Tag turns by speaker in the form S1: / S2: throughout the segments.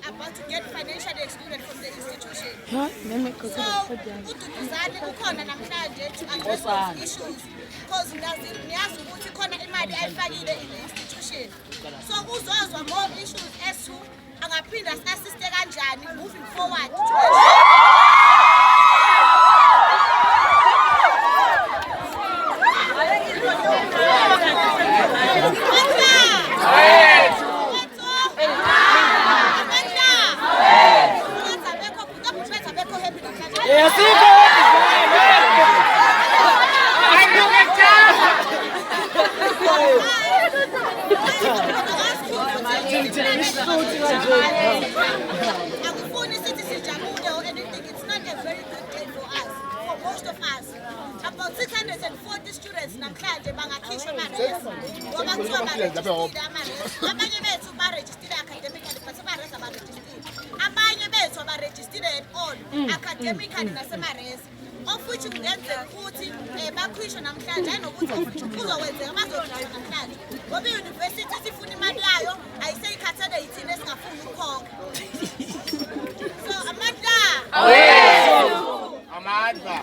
S1: about to get financially excluded from the institution. So, Duduzane ukhona namhlanje to address those issues because niyazi ukuthi khona imali ayifakile in the institution. So, uzozwa more issues as to angaphinda assiste kanjani moving forward to it's not a very good day for us, for most of us. About 640 students namhlanje bangakhishwa amaresi ngoba kuthiwa abanye bethu barejistile academically but amaresi abarejistile, abanye bethu abarejistile at all academically nasemaresi, of which kungenzeka ukuthi bakhishwe namhlanje ayinokuthi kuzowenzeka bazokhishwa namhlanje ngoba i-university sifuna imali yayo ayiseyikhathele yithina esingafuni ukukhokha. So amandla
S2: Amadva.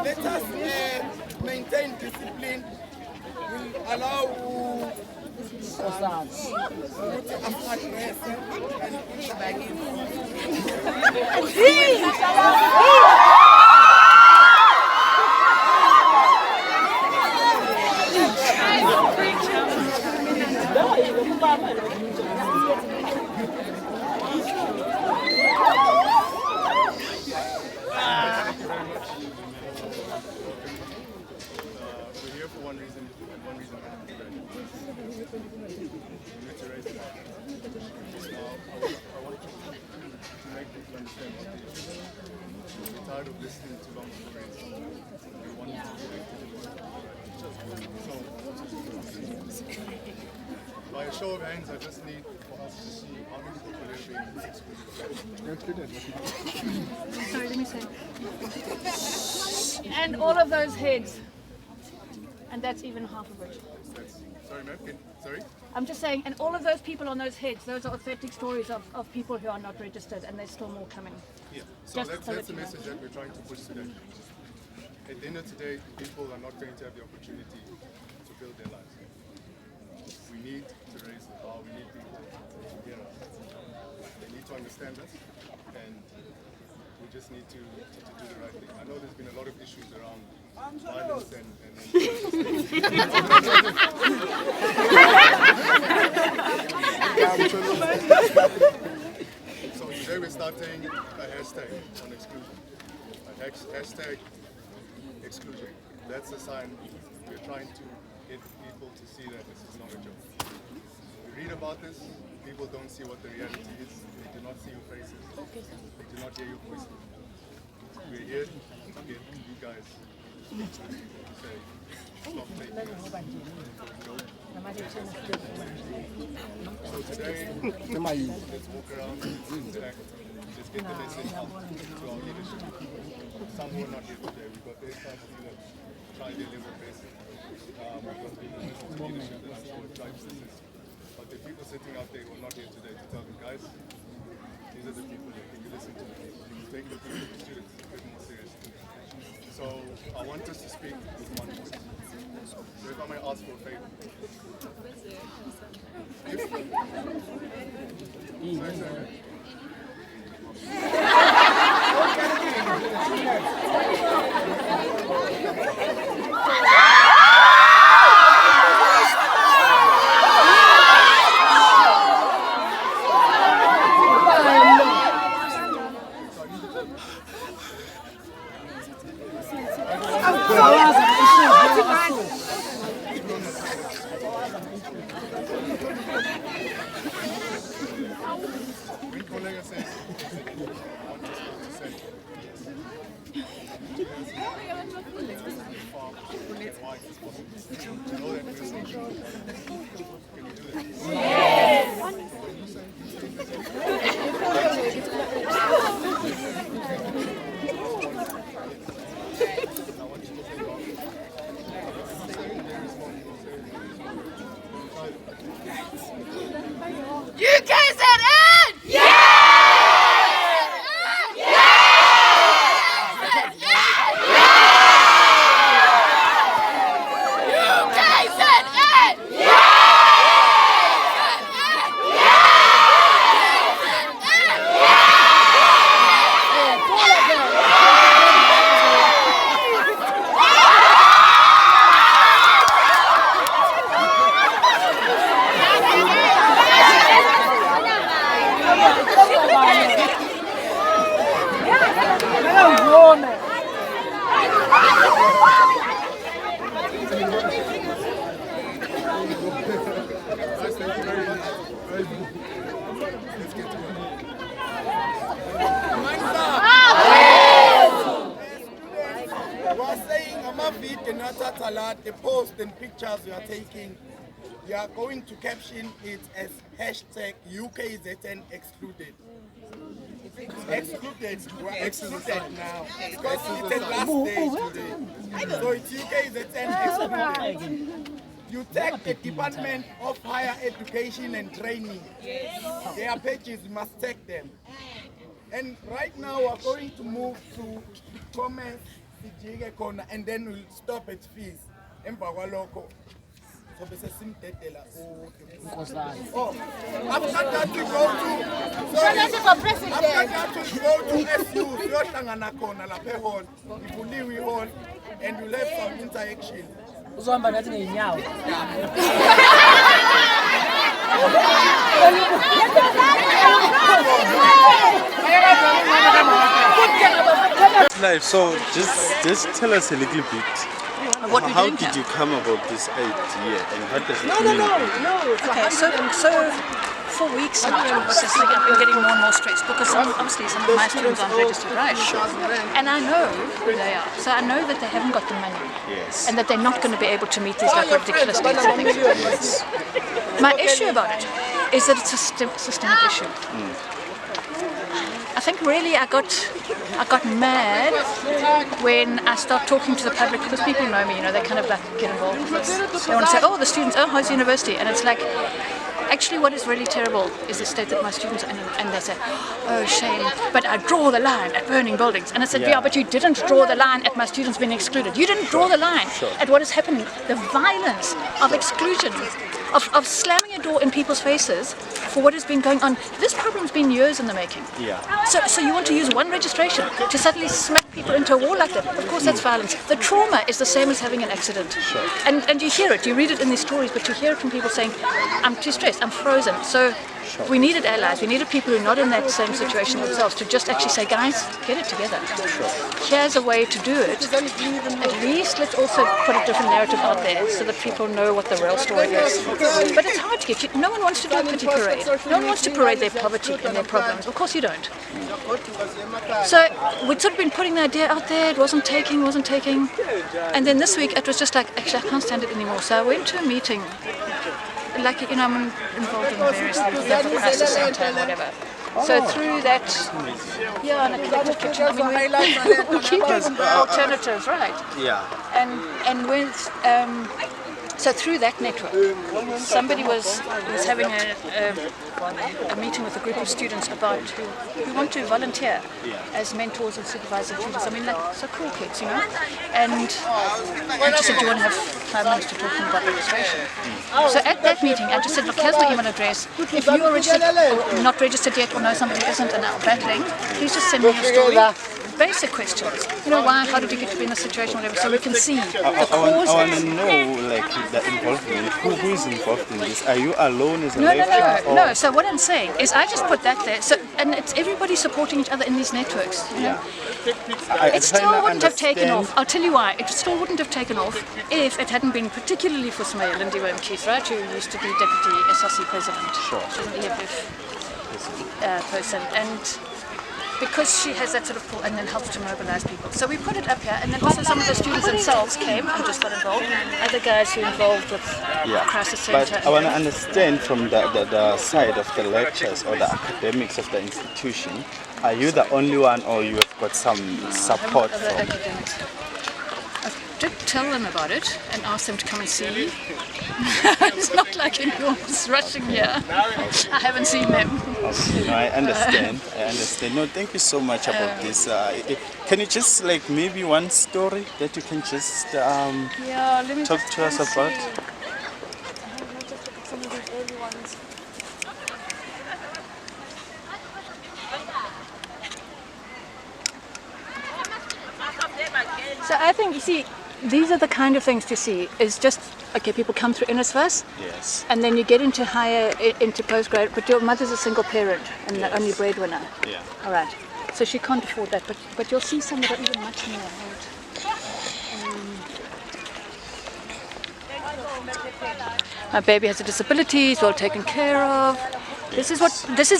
S2: Let us maintain discipline. Will allow
S3: we're here for one reason, and one reason only. To raise it up. Now, I want to make people understand what the issue is. We're tired of listening to long stories. We want to so, by a show of hands, I just need for us to see how many people are being excluded.
S4: Sorry, let me say. And all of those heads. And that's even half of it.
S3: Sorry, ma'am. Sorry?
S4: I'm just saying, and all of those people on those heads, those are authentic stories of people who are not registered, and there's still more coming.
S3: Yeah, so
S4: Just
S3: that's the message that we're trying to push today. At the end of today, people are not going to have the opportunity to build their lives. We need to raise the bar, we need people to hear us. They need to understand us, and we just need to do the right thing. I know there's been a lot of issues around violence and so today we're starting a hashtag on exclusion. Hashtag exclusion. That's a sign we're trying to get people to see that this is not a joke. We read about this, people don't see what the reality is. They do not see your faces. They do not hear your voices. We're here to get you guys to say, stop taking us for a joke. So today, let's walk around, let's interact, let's get the message out to our leadership. Some who are not here today, we've got their time to try their level best. We've got the leadership that I'm sure drives this. But the people sitting out there who are not here today to tell them, guys, these are the people here. Can you listen to them? Can you take the students a bit more seriously? So I want us to speak with one voice. So if I may ask for a favor. When colleague says, what is to say? To know that we're social. Can you do that? Yes!
S5: UKZN! Yeah!
S2: The post and pictures you are taking, you are going to caption it as hashtag UKZN excluded. Excluded. We are excluded now because it's the last day today. So it's UKZN excluded. You take the Department of Higher Education and Training. Their pages, you must take them. And right now we are going to move to comments, and then we'll stop at fees. Oh, after that we go to SU, and we'll have some interaction.
S6: Live, so just tell us a little bit. How did you come about this idea and what does it mean?
S4: Okay, so for weeks now, I've been getting more and more stressed because obviously some of my students aren't registered, right? And I know who they are. So I know that they haven't got the money.
S6: Yes.
S4: And that they're not going to be able to meet these like ridiculous dates and things.
S6: Yes.
S4: My issue about it is that it's a systemic issue. I think really I got mad when I start talking to the public because people know me, you know, they kind of like get involved with this. They want to say, oh, the students, oh, how's university? And it's like, actually what is really terrible is the state that my students are in, and they say, oh, shame, but I draw the line at burning buildings. And I said, yeah, but you didn't draw the line at my students being excluded. You didn't draw the line at what is happening, the violence of exclusion, of slamming a door in people's faces for what has been going on. This problem's been years in the making.
S6: Yeah.
S4: So you want to use one registration to suddenly smack people into a wall like that? Of course that's violence. The trauma is the same as having an accident. And you hear it, you read it in these stories, but you hear it from people saying, I'm too stressed, I'm frozen. So we needed allies, we needed people who are not in that same situation themselves to just actually say, guys, get it together. Here's a way to do it. At least let's also put a different narrative out there so that people know what the real story is. But it's hard to get. No one wants to do a pity parade. No one wants to parade their poverty and their problems. Of course you don't. So we'd sort of been putting the idea out there, it wasn't taking. And then this week it was just like, actually I can't stand it anymore. So I went to a meeting. Like, you know, I'm involved in various things, the crisis center and whatever. So through that, yeah, and a collective kitchen, I mean, we keep doing alternatives, right?
S6: Yeah.
S4: And with, so through that network, somebody was having a meeting with a group of students about who want to volunteer as mentors and supervising tutors. I mean, like, so cool kids, you know. And she said, do you want to have 5 minutes to talk to them about registration? So at that meeting, I just said, look, here's my email address. If you are registered or not registered yet, or know somebody who isn't and are battling, please just send me your story. Basic questions. You know, why, how did you get to be in this situation, whatever, so we can see the causes.
S6: I want to know, like, the involvement. Who is involved in this? Are you alone as a lecturer?
S4: No. So what I'm saying is I just put that there. So, and it's everybody supporting each other in these networks. You know? It still wouldn't have taken off. I'll tell you why. It still wouldn't have taken off if it hadn't been particularly for Smaya Lindy Keith, right, who used to be Deputy SRC President.
S6: Sure.
S4: She's an EFF person, and because she has that sort of pull and then helps to mobilize people. So we put it up here, and then also some of the students themselves came and just got involved. Other guys who are involved with crisis center.
S6: But I want to understand from the side of the lecturers or the academics of the institution, are you the only one or you have got some support
S4: Other
S6: from?
S4: academics. I did tell them about it and asked them to come and see. It's not like anyone's rushing here. I haven't seen them.
S6: No, I understand. I understand. No, thank you so much about this. Can you just like maybe one story that you can just
S4: Yeah, let me
S6: talk
S4: just
S6: to us about?
S4: Some of these early ones. So I think, you see, these are the kind of things to see. Is just, okay, people come through NSFAS,
S6: Yes.
S4: and then you get into into postgrad, but your mother's a single parent and the only breadwinner.
S6: Yeah.
S4: All right. So she can't afford that, but you'll see some that are even much more. My baby has a disability, it's well taken care of. This is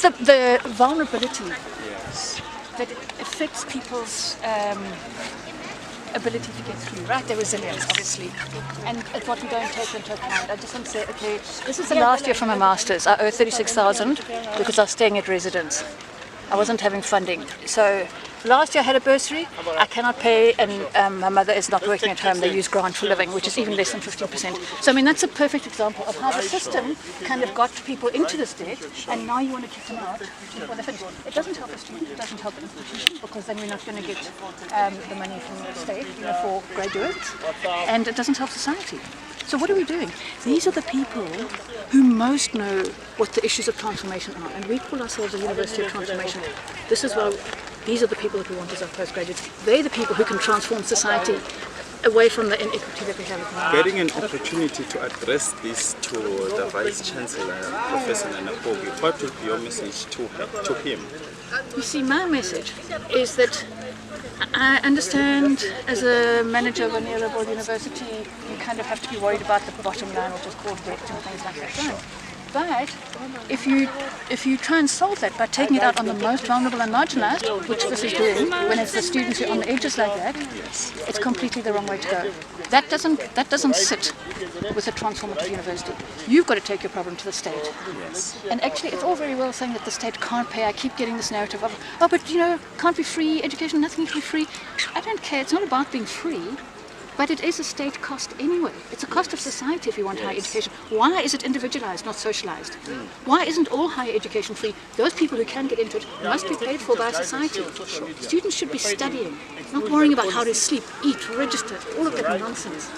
S4: the vulnerability
S6: Yes.
S4: that it affects people's ability to get through, right? Their resilience, obviously. And it's what we don't take into account. I just want to say, okay, this is the last year for my master's. I owe 36,000 because I was staying at residence. I wasn't having funding. So last year I had a bursary. I cannot pay, and my mother is not working at home. They use grant for living, which is even less than 15%. So I mean, that's a perfect example of how the system kind of got people into this debt, and now you want to kick them out before they finish. It doesn't help the student, it doesn't help the institution, because then we're not going to get the money from the state, for graduates, and it doesn't help society. So what are we doing? These are the people who most know what the issues of transformation are, and we call ourselves a University of Transformation. This is why these are the people that we want as our postgraduates. They're the people who can transform society away from the inequity that we have at the moment.
S6: Getting an opportunity to address this to the Vice Chancellor, Professor Nanapogi, what would be your message to him?
S4: You see, my message is that I understand as a manager of a neoliberal university, you kind of have to be worried about the bottom line, which is called debt and things like that. Right? But if you try and solve that by taking it out on the most vulnerable and marginalized, which this is doing, when it's the students who are on the edges like that, it's completely the wrong way to go. That doesn't sit with a transformative university. You've got to take your problem to the state.
S6: Yes.
S4: And actually, it's all very well saying that the state can't pay. I keep getting this narrative of, oh, but can't be free education, nothing can be free. I don't care. It's not about being free. But it is a state cost anyway. It's a cost of society if you want higher education. Why is it individualized, not socialized? Why isn't all higher education free? Those people who can get into it must be paid for by society. Students should be studying, not worrying about how to sleep, eat, register, all of that nonsense.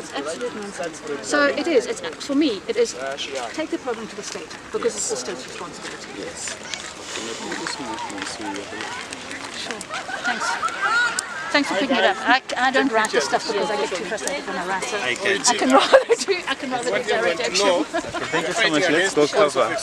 S4: It's absolute nonsense. So it is, for me, it is take the problem to the state, because it's the state's responsibility.
S6: Yes.
S4: Sure. Thanks. Thanks for picking it up. I don't write this stuff because I get too frustrated when I write. So I can rather do direct action.
S6: Thank you so much. Let's go cover.